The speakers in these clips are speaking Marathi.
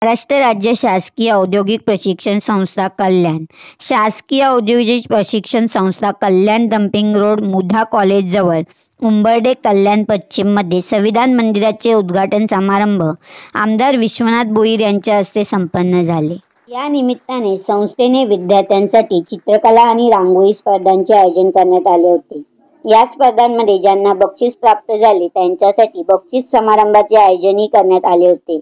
महाराष्ट्र राज्य शासकीय औद्योगिक प्रशिक्षण संस्था कल्याण, शासकीय औद्योगिक प्रशिक्षण संस्था कल्याण डम्पिंग रोड मुधा कॉलेज जवळ उंबर्डे कल्याण पश्चिम मध्ये संविधान मंदिराचे उद्घाटन समारंभ आमदार विश्वनाथ भोईर यांच्या हस्ते संपन्न झाले। या निमित्ताने संस्थेने विद्यार्थ्यांसाठी चित्रकला आणि रांगोळी स्पर्धांचे आयोजन करण्यात आले होते। या स्पर्धांमध्ये ज्यांना बक्षीस प्राप्त झाले त्यांच्यासाठी बक्षीस समारंभाचे आयोजनही करण्यात आले होते।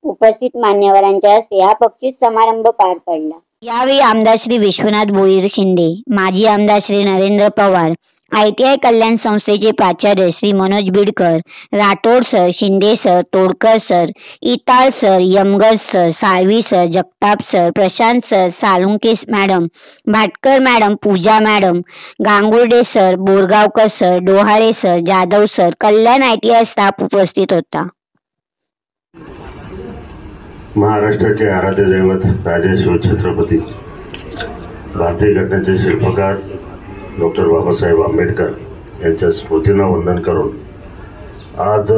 उपस्थित मान्यवरांच्या हस्ते हा बक्षीस समारंभ पार पडला। यावेळी आमदार श्री विश्वनाथ भोईर शिंदे, माजी आमदार श्री नरेंद्र पवार, ITI कल्याण संस्थेचे प्राचार्य Shri Manoj Bidkar, Rathod sir, Shinde sir, Todkar sir, Ital sir, Yamgar sir, Salvi sir, Jagtap sir, Prashant sir, Salunke madam, Bhatkar madam, Pooja madam, Gangurde sir, Borgaonkar sir, Dohale sir, Jadhav sir, Kalyan ITI staff उपस्थित होता। महाराष्ट्राचे आराध्य दैवत राजे शिवछत्रपती भारतीय घटनेचे शिल्पकार डॉक्टर बाबासाहेब आंबेडकर यांच्या स्मृतींना वंदन करून आज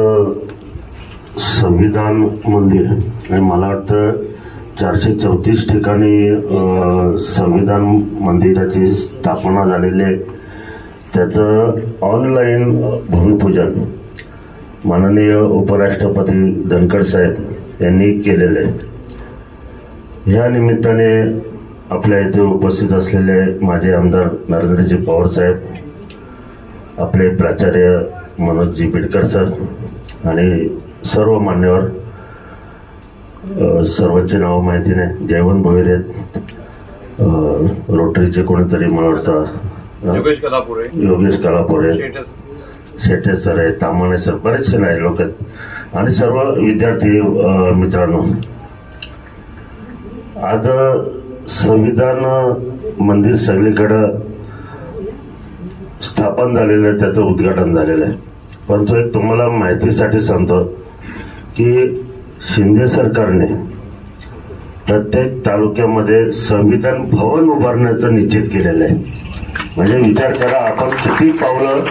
संविधान मंदिर आणि मला वाटतं 434 ठिकाणी संविधान मंदिराची स्थापना झालेली आहे। त्याचं ऑनलाईन भूमिपूजन माननीय उपराष्ट्रपती धनखड साहेब यांनी केलेले आहे। या निमित्ताने आपल्या इथे उपस्थित असलेले माजी आमदार नरेंद्रजी पवार साहेब, आपले प्राचार्य मनोजजी बिडकर सर आणि सर्व मान्यवर, सर्वांची नावं माहिती नाही, जयवंत भोईर आहेत, रोटरीचे कोणीतरी मला वाटतं योगेश कलापुरे, शेटे सर आहेत, तामाणे सर, बरेचसे नाही लोक आहेत आणि सर्व विद्यार्थी मित्रांनो, आज संविधान मंदिर सगळीकडं स्थापन झालेलं आहे, त्याचं उद्घाटन झालेलं आहे। परंतु एक तुम्हाला माहितीसाठी सांगतो की शिंदे सरकारने प्रत्येक तालुक्यामध्ये संविधान भवन उभारण्याचं निश्चित केलेलं आहे। म्हणजे विचार करा आपण किती पावलं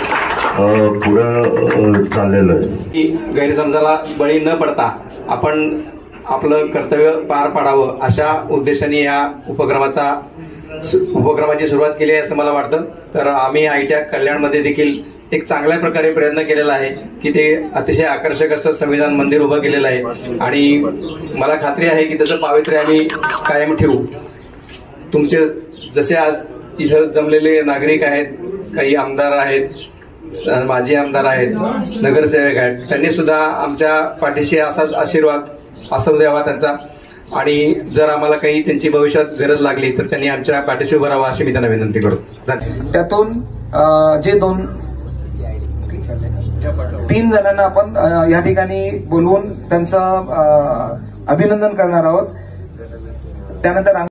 पुढे चाललेलो आहे। गैरसमजाला बळी न पडता आपण आपलं कर्तव्य पार पाडावं अशा उद्देशाने या उपक्रमाची सुरुवात केली आहे असं मला वाटतं। तर आम्ही ITI कल्याणमध्ये देखील एक चांगल्या प्रकारे प्रयत्न केलेला आहे की ते अतिशय आकर्षक असं संविधान मंदिर उभं केलेलं आहे आणि मला खात्री आहे की त्याचं पावित्र्य आम्ही कायम ठेवू। तुमचे जसे आज इथं जमलेले नागरिक आहेत, काही आमदार आहेत, माजी आमदार आहेत, नगरसेवक आहेत, त्यांनी सुद्धा आमच्या पाठीशी असाच आशीर्वाद असू द्यावा त्यांचा आणि जर आम्हाला काही त्यांची भविष्यात गरज लागली तर त्यांनी आमच्या पाठीशी उभं राहावं अशी मी त्यांना विनंती करतो। त्यातून जे 3 जणांना आपण या ठिकाणी बोलवून त्यांचं अभिनंदन करणार आहोत। त्यानंतर